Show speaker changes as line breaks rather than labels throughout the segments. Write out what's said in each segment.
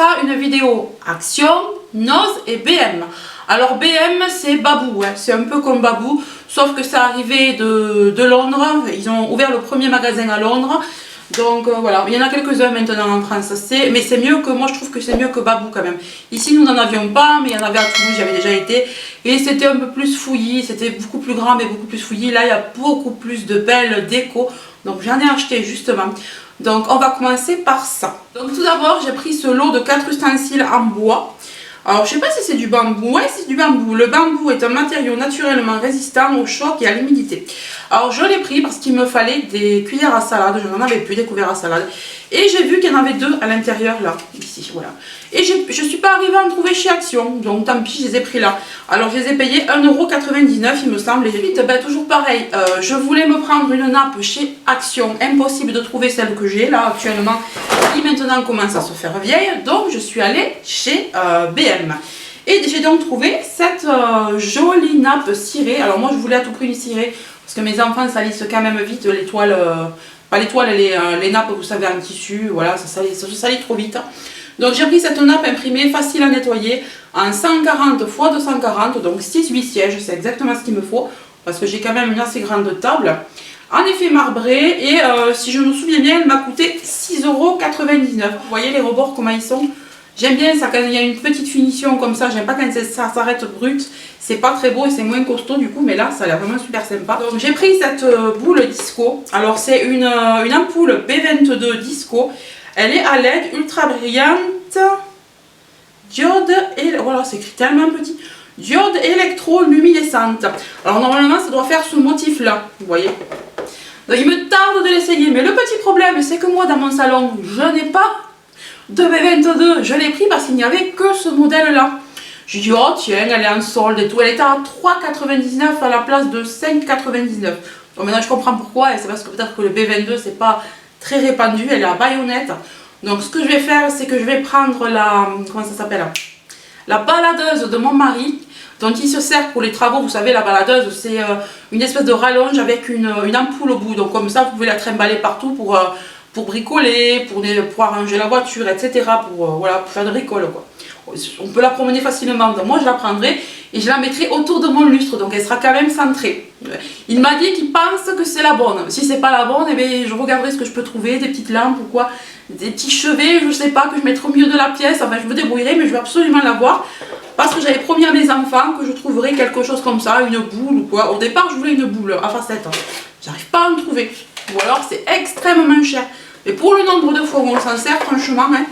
sera une vidéo Action, Noz et BM. Alors BM c'est Babou, hein. C'est un peu comme Babou, sauf que ça arrivait de Londres. Ils ont ouvert le premier magasin à Londres. Donc voilà, il y en a quelques-uns maintenant en France, mais c'est mieux que, moi je trouve que c'est mieux que Babou quand même. Ici nous n'en avions pas, mais il y en avait à Toulouse, j'avais déjà été, et c'était un peu plus fouillis, c'était beaucoup plus grand mais beaucoup plus fouillis. Là il y a beaucoup plus de belles déco, donc j'en ai acheté justement. Donc on va commencer par ça. Donc tout d'abord j'ai pris ce lot de 4 ustensiles en bois. Alors je sais pas si c'est du bambou, ouais c'est du bambou. Le bambou est un matériau naturellement résistant au choc et à l'humidité. Alors je l'ai pris parce qu'il me fallait des cuillères à salade, je n'en avais plus des couverts à salade. Et j'ai vu qu'il y en avait 2 à l'intérieur là, ici, voilà. Et je ne suis pas arrivée à en trouver chez Action, donc tant pis, je les ai pris là. Alors je les ai payés 1,99 €, il me semble. Et ensuite, ben, toujours pareil, je voulais me prendre une nappe chez Action, impossible de trouver celle que j'ai là actuellement, qui maintenant commence à se faire vieille. Donc je suis allée chez BM. Et j'ai donc trouvé cette jolie nappe cirée. Alors moi je voulais à tout prix une cirée, parce que mes enfants salissent quand même vite les toiles, pas les toiles, les nappes, vous savez, en tissu, voilà, ça se salit trop vite. Donc j'ai pris cette nappe imprimée, facile à nettoyer, en 140 x 240, donc 6-8 sièges, c'est exactement ce qu'il me faut, parce que j'ai quand même une assez grande table. En effet marbré, et si je me souviens bien, elle m'a coûté 6,99 €. Vous voyez les rebords comment ils sont? J'aime bien ça quand il y a une petite finition comme ça, j'aime pas quand ça s'arrête brut, c'est pas très beau et c'est moins costaud du coup, mais là ça a l'air vraiment super sympa. Donc j'ai pris cette boule disco, alors c'est une ampoule B22 disco, elle est à LED ultra brillante, diode, et voilà c'est écrit tellement petit, diode électroluminescente. Alors normalement ça doit faire ce motif là, vous voyez. Donc il me tarde de l'essayer, mais le petit problème c'est que moi dans mon salon je n'ai pas de B22, je l'ai pris parce qu'il n'y avait que ce modèle là. J'ai dit oh tiens, elle est en solde et tout, elle était à 3,99 à la place de 5,99. Donc maintenant je comprends pourquoi, et c'est parce que peut-être que le B22 c'est pas très répandu, elle est à baïonnette. Donc ce que je vais faire c'est que je vais prendre la, comment ça s'appelle, la baladeuse de mon mari, dont il se sert pour les travaux. Vous savez la baladeuse c'est une espèce de rallonge avec une ampoule au bout, donc comme ça vous pouvez la trimballer partout pour bricoler, pour arranger la voiture, etc. Voilà, pour faire de bricole quoi. On peut la promener facilement, donc moi je la prendrai et je la mettrai autour de mon lustre, donc elle sera quand même centrée. Il m'a dit qu'il pense que c'est la bonne. Si c'est pas la bonne, eh bien, je regarderai ce que je peux trouver, des petites lampes ou quoi, des petits chevets, je sais pas, que je mettrai au milieu de la pièce. Enfin je me débrouillerai, mais je vais absolument l'avoir parce que j'avais promis à mes enfants que je trouverais quelque chose comme ça, une boule ou quoi. Au départ je voulais une boule à facettes, j'arrive pas à en trouver, ou alors c'est extrêmement cher. Mais pour le nombre de fois où on s'en sert, franchement, hein.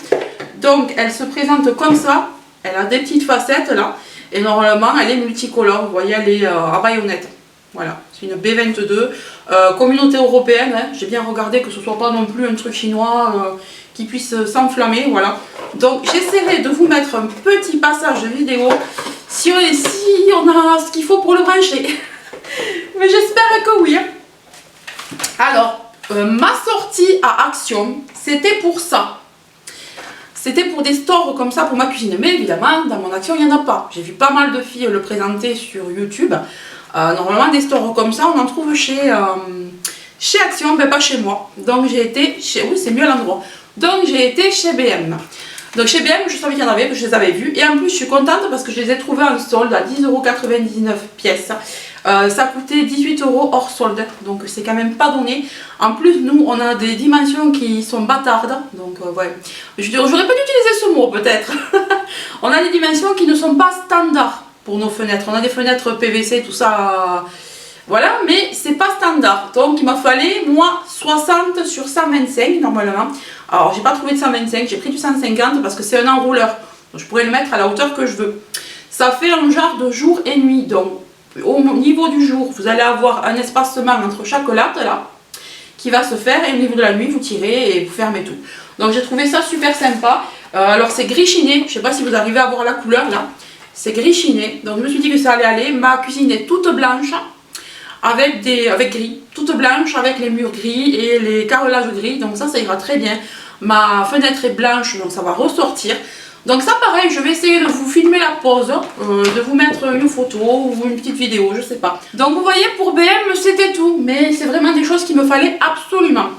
Donc elle se présente comme ça, elle a des petites facettes là, et normalement elle est multicolore, vous voyez, elle est à baïonnette. Voilà, c'est une B22, communauté européenne, hein. J'ai bien regardé que ce soit pas non plus un truc chinois qui puisse s'enflammer, voilà. Donc j'essaierai de vous mettre un petit passage vidéo si on a ce qu'il faut pour le brancher. Mais j'espère que oui. Alors, ma sortie à Action, c'était pour ça. C'était pour des stores comme ça pour ma cuisine. Mais évidemment, dans mon Action, il n'y en a pas. J'ai vu pas mal de filles le présenter sur YouTube. Normalement, des stores comme ça, on en trouve chez Action, mais pas chez moi. Donc j'ai été chez... Oui, c'est mieux à l'endroit. Donc j'ai été chez BM. Donc chez BM, je savais qu'il y en avait, que je les avais vus. Et en plus, je suis contente parce que je les ai trouvés en solde à 10,99 € pièce. Ça coûtait 18 € hors solde, donc c'est quand même pas donné. En plus, nous, on a des dimensions qui sont bâtardes, donc ouais. J'aurais pas dû utiliser ce mot, peut-être. On a des dimensions qui ne sont pas standards pour nos fenêtres. On a des fenêtres PVC, tout ça, voilà, mais c'est pas standard. Donc il m'a fallu, moi, 60 sur 125 normalement. Alors, j'ai pas trouvé de 125, j'ai pris du 150 parce que c'est un enrouleur. Donc, je pourrais le mettre à la hauteur que je veux. Ça fait un genre de jour et nuit, donc au niveau du jour, vous allez avoir un espacement entre chaque latte là qui va se faire, et au niveau de la nuit, vous tirez et vous fermez tout. Donc j'ai trouvé ça super sympa. Alors c'est gris chiné, je sais pas si vous arrivez à voir la couleur là. C'est gris chiné, donc je me suis dit que ça allait aller. Ma cuisine est toute blanche avec gris, toute blanche avec les murs gris et les carrelages gris, donc ça ira très bien. Ma fenêtre est blanche, donc ça va ressortir. Donc ça pareil, je vais essayer de vous filmer la pause, de vous mettre une photo ou une petite vidéo, je sais pas. Donc vous voyez, pour BM c'était tout, mais c'est vraiment des choses qu'il me fallait absolument.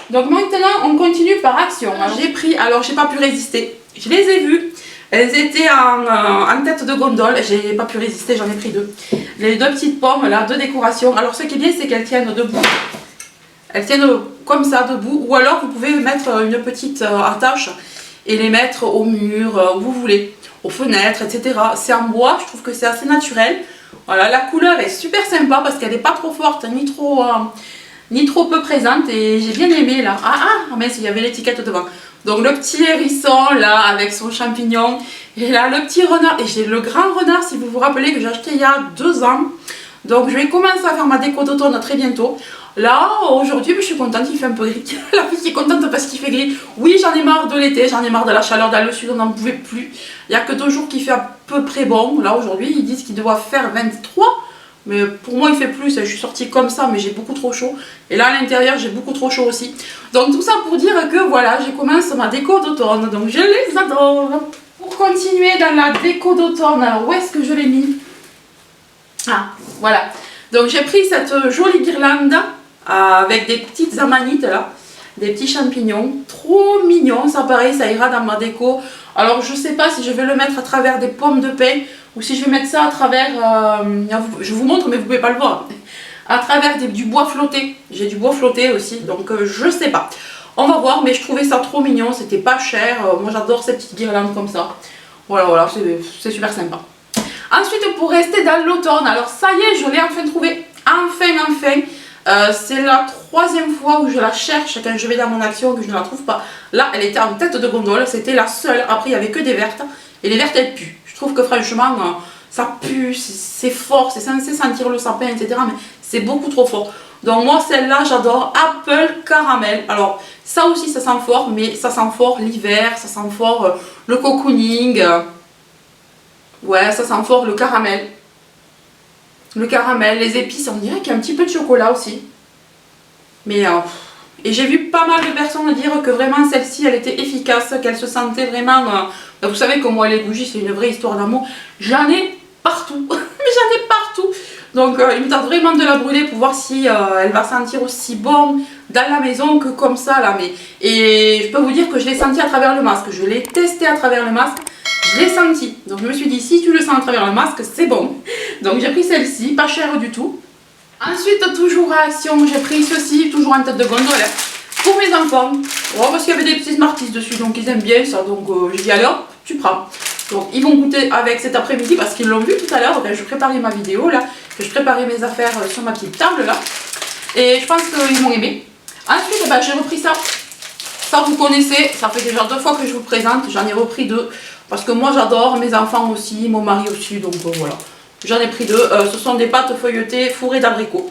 Donc maintenant on continue par Action. J'ai pris, alors j'ai pas pu résister, Je les ai vues. Elles étaient en tête de gondole. J'ai pas pu résister, j'en ai pris deux. Les deux petites pommes là, de décoration. Alors ce qui est bien, c'est qu'elles tiennent debout. Elles tiennent comme ça debout. Ou alors vous pouvez mettre une petite attache et les mettre au mur, où vous voulez, aux fenêtres, etc. C'est en bois, je trouve que c'est assez naturel. Voilà, la couleur est super sympa parce qu'elle n'est pas trop forte ni trop peu présente et j'ai bien aimé là. Mais il y avait l'étiquette devant. Donc le petit hérisson là avec son champignon et là le petit renard et j'ai le grand renard si vous vous rappelez que j'ai acheté il y a 2 ans. Donc je vais commencer à faire ma déco d'automne très bientôt. Là aujourd'hui je suis contente, il fait un peu gris. La fille est contente parce qu'il fait gris. Oui, j'en ai marre de l'été, j'en ai marre de la chaleur dans le sud, on n'en pouvait plus. Il n'y a que 2 jours qui fait à peu près bon. Là aujourd'hui ils disent qu'il doit faire 23. Mais pour moi il fait plus, je suis sortie comme ça mais j'ai beaucoup trop chaud. Et là à l'intérieur j'ai beaucoup trop chaud aussi. Donc tout ça pour dire que voilà, j'ai commencé ma déco d'automne. Donc je les adore. Pour continuer dans la déco d'automne, alors où est-ce que je l'ai mis? Ah, voilà. Donc j'ai pris cette jolie guirlande avec des petites amanites là. Des petits champignons. Trop mignon, ça pareil, ça ira dans ma déco. Alors je sais pas si je vais le mettre à travers des pommes de pin. Ou si je vais mettre ça à travers, je vous montre mais vous pouvez pas le voir, à travers du bois flotté. J'ai du bois flotté aussi, donc je sais pas. On va voir, mais je trouvais ça trop mignon, c'était pas cher. Moi j'adore ces petites guirlandes comme ça. Voilà, c'est super sympa. Ensuite pour rester dans l'automne, alors ça y est, je l'ai enfin trouvé. Enfin. C'est la 3e fois où je la cherche quand je vais dans mon action que je ne la trouve pas. Là elle était en tête de gondole, c'était la seule, après il n'y avait que des vertes. Et les vertes elles puent. Je trouve que franchement ça pue, c'est fort, c'est censé sentir le sapin, etc. Mais c'est beaucoup trop fort. Donc moi celle-là j'adore, Apple Caramel. Alors ça aussi ça sent fort, mais ça sent fort l'hiver, ça sent fort le cocooning. Ouais, ça sent fort le caramel. Le caramel, les épices, on dirait qu'il y a un petit peu de chocolat aussi. Mais et j'ai vu pas mal de personnes dire que vraiment celle-ci elle était efficace, qu'elle se sentait vraiment... vous savez que moi les bougies c'est une vraie histoire d'amour. J'en ai partout, mais j'en ai partout. Donc il me tente vraiment de la brûler pour voir si elle va sentir aussi bon dans la maison que comme ça là. Et je peux vous dire que je l'ai senti à travers le masque, je l'ai testé à travers le masque. Je l'ai senti, donc je me suis dit si tu le sens à travers le masque c'est bon. Donc j'ai pris celle-ci, pas chère du tout. Ensuite toujours à Action, j'ai pris ceci, toujours en tête de gondole, pour mes enfants. Parce qu'il y avait des petits Smarties dessus, donc ils aiment bien ça, donc j'ai dit allez hop, tu prends. Donc ils vont goûter avec cet après-midi parce qu'ils l'ont vu tout à l'heure quand je préparais ma vidéo là, que je préparais mes affaires sur ma petite table là. Et je pense qu'ils vont aimer. Ensuite j'ai repris ça. Ça vous connaissez, ça fait déjà 2 fois que je vous le présente, j'en ai repris 2. Parce que moi j'adore, mes enfants aussi, mon mari aussi, donc voilà. J'en ai pris 2. Ce sont des pâtes feuilletées fourrées d'abricots.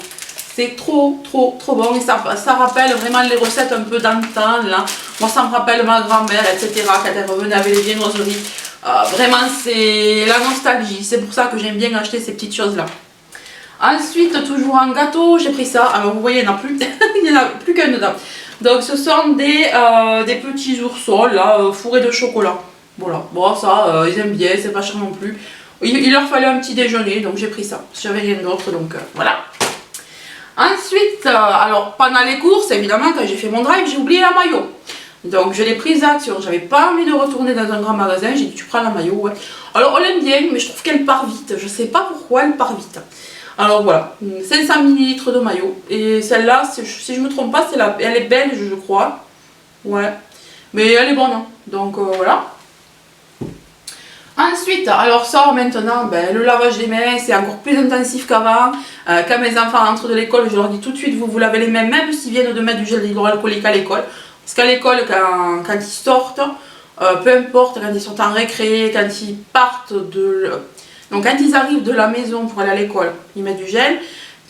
C'est trop bon et ça rappelle vraiment les recettes un peu d'antan là. Moi ça me rappelle ma grand-mère, etc. quand elle revenait avec les viennoiseries. Vraiment c'est la nostalgie, c'est pour ça que j'aime bien acheter ces petites choses là. Ensuite toujours en gâteau, j'ai pris ça. Alors vous voyez il n'y en a plus, il n'y en a plus qu'un dedans. Donc ce sont des petits oursons là, fourrés de chocolat. Voilà, bon ça ils aiment bien, c'est pas cher non plus. Il leur fallait un petit déjeuner donc j'ai pris ça. J'avais rien d'autre donc voilà. Ensuite, alors pendant les courses, évidemment quand j'ai fait mon drive, j'ai oublié la maillot. Donc je l'ai prise à Action, j'avais pas envie de retourner dans un grand magasin, j'ai dit tu prends la maillot, ouais. Alors on l'aime bien mais je trouve qu'elle part vite, je sais pas pourquoi elle part vite. Alors voilà, 500 ml de maillot. Et celle-là, si je me trompe pas, elle est belge je crois. Ouais, mais elle est bonne, hein. Donc voilà. Ensuite, alors ça maintenant, le lavage des mains c'est encore plus intensif qu'avant. Quand mes enfants rentrent de l'école, je leur dis tout de suite vous lavez les mains, même s'ils viennent de mettre du gel hydroalcoolique à l'école. Parce qu'à l'école, quand ils sortent, peu importe, quand ils sont en récré, quand ils partent donc quand ils arrivent de la maison pour aller à l'école, ils mettent du gel.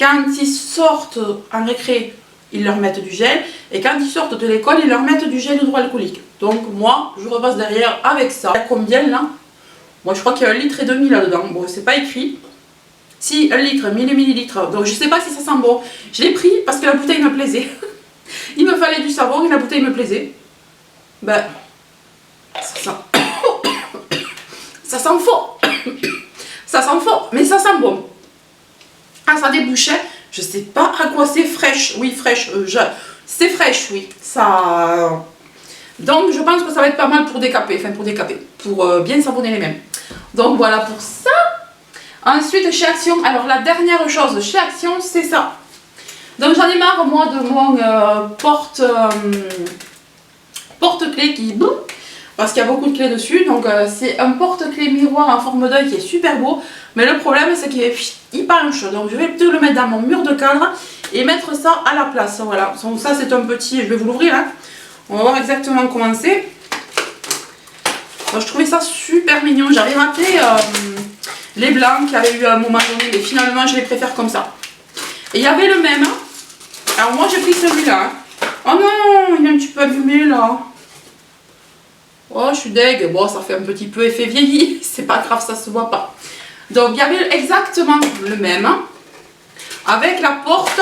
Quand ils sortent en récré, ils leur mettent du gel. Et quand ils sortent de l'école, ils leur mettent du gel hydroalcoolique. Donc moi, je repasse derrière avec ça. Il y a combien là? Moi je crois qu'il y a 1,5 litre là-dedans. Bon, c'est pas écrit. Si, 1 litre, 1000 millilitres. Donc je sais pas si ça sent bon. Je l'ai pris parce que la bouteille me plaisait. Il me fallait du savon et la bouteille me plaisait. Ça sent fort. Ça sent fort, mais ça sent bon. Ah, ça débouchait. Je sais pas à quoi c'est fraîche. Oui, fraîche. C'est fraîche, oui. Ça Donc je pense que ça va être pas mal pour décaper, pour bien savonner les mains. Donc voilà pour ça. Ensuite chez Action, alors la dernière chose chez Action c'est ça. Donc j'en ai marre moi de mon porte-clés qui boum, parce qu'il y a beaucoup de clés dessus. Donc c'est un porte-clés miroir en forme d'œil qui est super beau. Mais le problème c'est qu'il penche. Donc je vais plutôt le mettre dans mon mur de cadre et mettre ça à la place. Voilà, donc ça c'est un petit, je vais vous l'ouvrir hein. On va voir exactement comment c'est. Je trouvais ça super mignon. J'avais raté les blancs qu'il y avait eu à un moment donné, mais finalement je les préfère comme ça. Et il y avait le même. Alors moi j'ai pris celui-là. Oh non, il est un petit peu abîmé là. Oh je suis deg. Bon ça fait un petit peu effet vieilli. C'est pas grave, ça se voit pas. Donc il y avait exactement le même. Avec la porte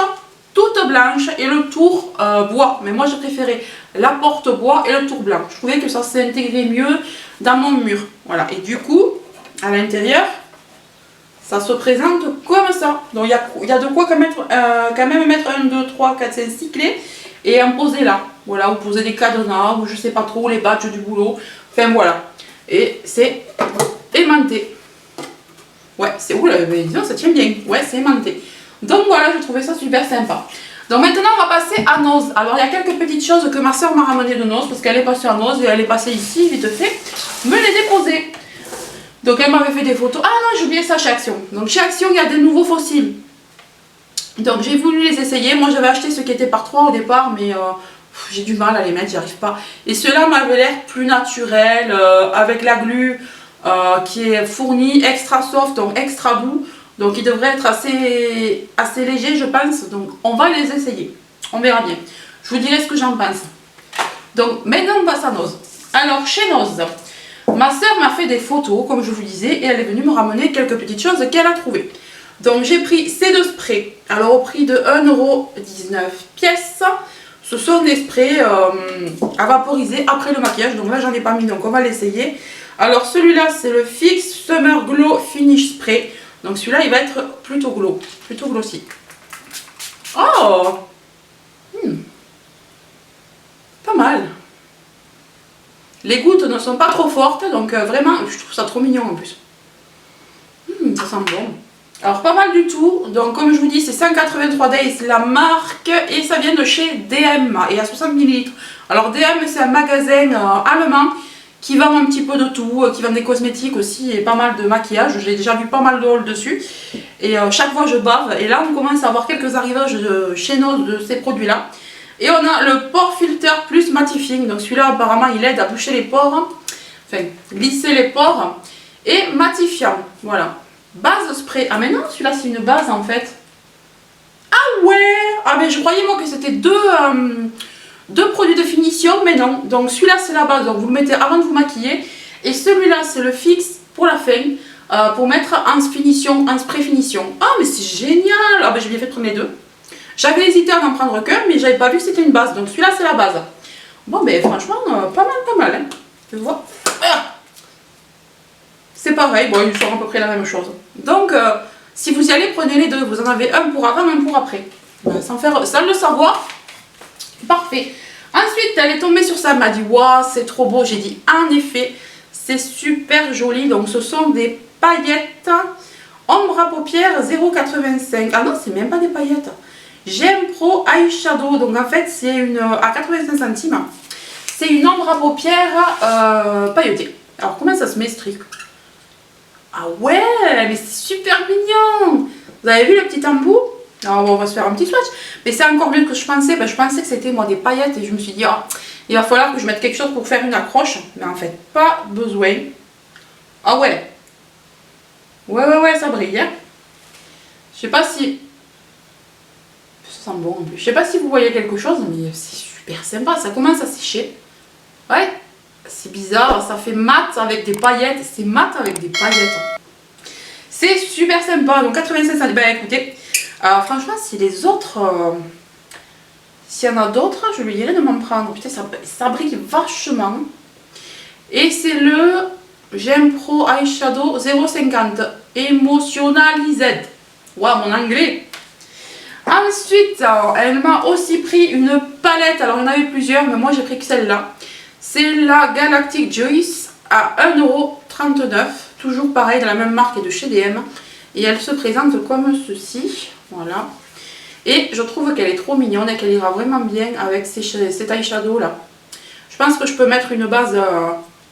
toute blanche et le tour bois. Mais moi j'ai préféré la porte bois et le tour blanc. Je trouvais que ça s'intégrait mieux dans mon mur. Voilà. Et du coup, à l'intérieur, ça se présente comme ça. Donc il y a de quoi quand même mettre 1, 2, 3, 4, 5, 6 clés et en poser là. Voilà, ou poser des cadenas, ou je sais pas trop, les badges du boulot. Enfin voilà. Et c'est aimanté. Ouais, c'est oula, disons ça tient bien. Ouais, c'est aimanté. Donc voilà, je trouvais ça super sympa. Donc maintenant on va passer à Noz. Alors il y a quelques petites choses que ma soeur m'a ramené de Noz, parce qu'elle est passée à Noz et elle est passée ici, vite fait, me les déposer. Donc elle m'avait fait des photos. Ah non, j'ai oublié ça chez Action. Donc chez Action il y a des nouveaux fossiles. Donc j'ai voulu les essayer. Moi j'avais acheté ceux qui étaient par 3 au départ, mais j'ai du mal à les mettre, j'y arrive pas. Et ceux-là m'avaient l'air plus naturels, avec la glu qui est fournie, extra soft, donc extra doux. Donc ils devraient être assez légers je pense. Donc on va les essayer. On verra bien. Je vous dirai ce que j'en pense. Donc maintenant on passe à Noz. Alors chez Noz, ma soeur m'a fait des photos comme je vous disais. Et elle est venue me ramener quelques petites choses qu'elle a trouvées. Donc j'ai pris ces deux sprays. Alors au prix de 1,19€ pièce. Ce sont des sprays à vaporiser après le maquillage. Donc là j'en ai pas mis, donc on va l'essayer. Alors celui-là c'est le Fix Summer Glow Finish Spray. Donc celui-là il va être plutôt glossy. Oh, pas mal. Les gouttes ne sont pas trop fortes, donc vraiment je trouve ça trop mignon en plus. Ça sent bon. Alors pas mal du tout. Donc comme je vous dis c'est 183 Days la marque et ça vient de chez DM et à 60 ml. Alors DM c'est un magasin allemand qui vend un petit peu de tout, qui vend des cosmétiques aussi et pas mal de maquillage. J'ai déjà vu pas mal de hauls dessus. Et chaque fois je bave. Et là on commence à avoir quelques arrivages chez nous de ces produits là. Et on a le Pore Filter Plus Mattifying. Donc celui-là apparemment il aide à boucher les pores. Enfin lisser les pores. Et matifiant. Voilà. Base spray. Ah mais non, celui-là c'est une base en fait. Ah ouais. Ah mais je croyais moi que c'était deux produits de finition, mais non. Donc celui-là c'est la base, donc vous le mettez avant de vous maquiller. Et celui-là c'est le fixe pour la fin, pour mettre en finition, en spray finition. Ah mais c'est génial. Ah ben j'ai bien fait de prendre les deux. J'avais hésité à n'en prendre qu'un, mais j'avais pas vu que c'était une base. Donc celui-là c'est la base. Bon ben franchement pas mal hein. Tu vois. C'est pareil, bon ils sont à peu près la même chose. Donc si vous y allez, prenez les deux. Vous en avez un pour avant, un pour après. Sans le savoir. Parfait. Ensuite, elle est tombée sur ça, elle m'a dit waouh, c'est trop beau. J'ai dit en effet, c'est super joli. Donc ce sont des paillettes ombre à paupières 0,85. Ah non, c'est même pas des paillettes. Gem Pro Eyeshadow. Donc en fait, c'est une à 85 centimes. C'est une ombre à paupières pailletée. Alors comment ça se met ce truc? Ah ouais, mais c'est super mignon. Vous avez vu le petit embout? Alors on va se faire un petit swatch. Mais c'est encore mieux que je pensais. Ben, je pensais que c'était moi des paillettes et je me suis dit, oh, il va falloir que je mette quelque chose pour faire une accroche. Mais en fait, pas besoin. Ah ouais. Ouais, ça brille. Hein. Je sais pas si... Ça sent bon en plus. Je sais pas si vous voyez quelque chose, mais c'est super sympa. Ça commence à sécher. Ouais. C'est bizarre, ça fait mat avec des paillettes. C'est mat avec des paillettes. C'est super sympa. Donc 85 centimes. Ben écoutez... franchement, si les autres, s'il y en a d'autres, je lui dirais de m'en prendre. Putain, ça brille vachement. Et c'est le Gem Pro Eyeshadow 050 Emotionalized. Waouh, mon anglais. Ensuite, elle m'a aussi pris une palette. Alors, il y en avait plusieurs, mais moi j'ai pris que celle-là. C'est la Galactic Joyce à 1,39 €. Toujours pareil, de la même marque et de chez DM. Et elle se présente comme ceci. Voilà. Et je trouve qu'elle est trop mignonne et qu'elle ira vraiment bien avec cet eyeshadow là. Je pense que je peux mettre une base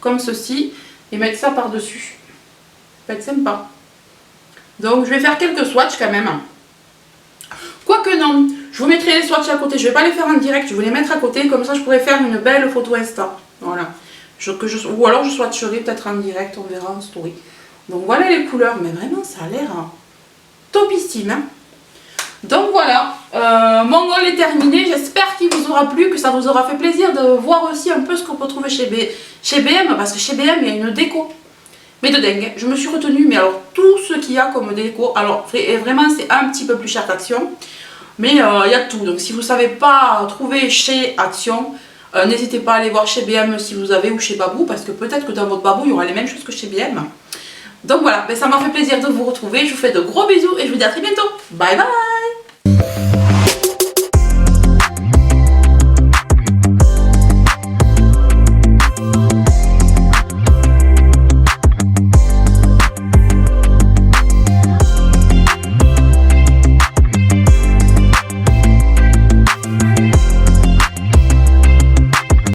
comme ceci et mettre ça par-dessus. Ça peut être sympa. Donc je vais faire quelques swatchs quand même. Quoique non, je vous mettrai les swatchs à côté. Je ne vais pas les faire en direct, je vais les mettre à côté. Comme ça je pourrais faire une belle photo Insta. Voilà. Ou alors je swatcherai peut-être en direct, on verra en story. Donc voilà les couleurs, mais vraiment ça a l'air topissime. Hein. Donc voilà, mon haul est terminé. J'espère qu'il vous aura plu, que ça vous aura fait plaisir de voir aussi un peu ce qu'on peut trouver chez BM. Parce que chez BM il y a une déco. Mais de dingue, je me suis retenue, mais alors tout ce qu'il y a comme déco, alors vraiment c'est un petit peu plus cher qu'Action, mais il y a tout. Donc si vous ne savez pas trouver chez Action, n'hésitez pas à aller voir chez BM si vous avez, ou chez Babou, parce que peut-être que dans votre Babou il y aura les mêmes choses que chez BM. Donc voilà, ça m'a fait plaisir de vous retrouver, je vous fais de gros bisous et je vous dis à très bientôt. Bye bye.